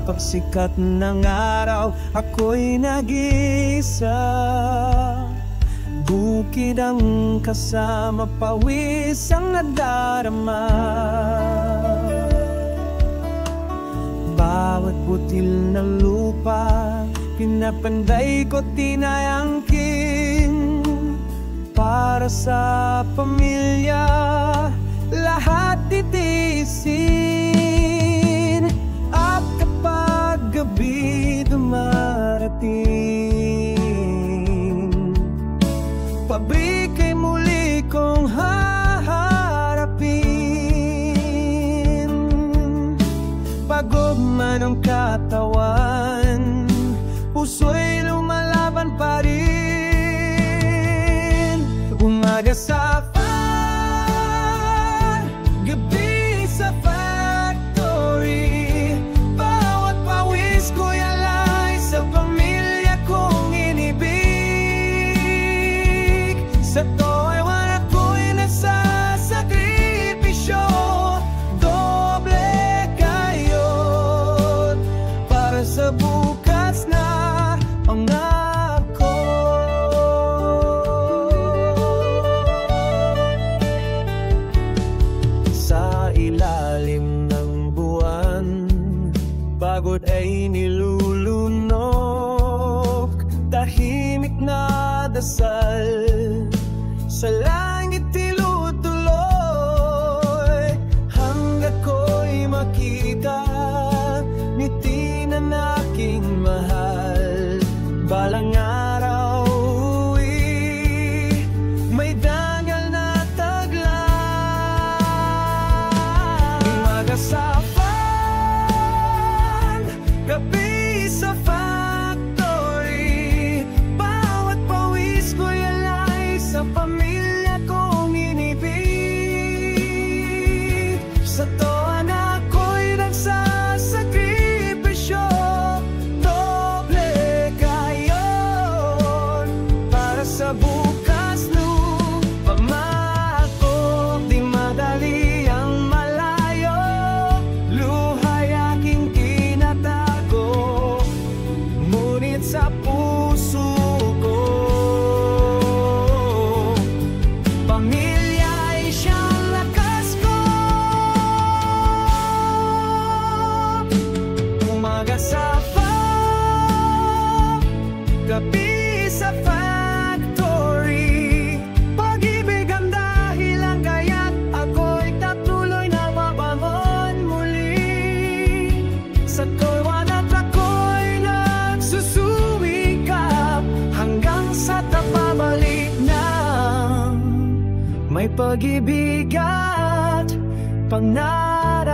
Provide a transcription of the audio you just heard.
Pagsikat ng araw, ako'y nag-iisa. Bukid ang kasama, pawis ang nadarama. Bawat butil ng lupa, pinapanday ko, tinayangkin. Para sa pamilya, lahat titiisin. At kapag gabi dumarating, pabrika'y muli kong haharapin. Pagod man ang katawan, puso'y lumalaban pa rin. Umaga sa farm, gabi sa factory, bawat pawis ko'y alay sa pamilya kong inibig. Sa tuwan ako'y nagsasakripisyo, doble kayod para sa bukas na pangako. Sa ilalim ng buwan, pagod ay nilulunok, tahimik na dasal sa langit tinutuloy. Hanggat ko'y makita ngiti ng aking mahal, balang araw may dangal na taglay. Umaga sa farm, gabi sa factory, bawat pawis ko'y alay sa pamilya kong inibig. Sa tuwan ako'y nagsasakripisyo, doble kayon para sa bukas nung pamako. Di madali ang malayo, luha'y aking tinatago, ngunit sa puso ko, pamilya ay siyang lakas ko. Umaga sa farm, gabi sa factory, pag-ibig ang dahilan kaya't ako'y tatuloy na mabangon muli. Sa tuwan at ako'y nagsusumikap hanggang sa tapabalik na may pag-ibig at pangarap.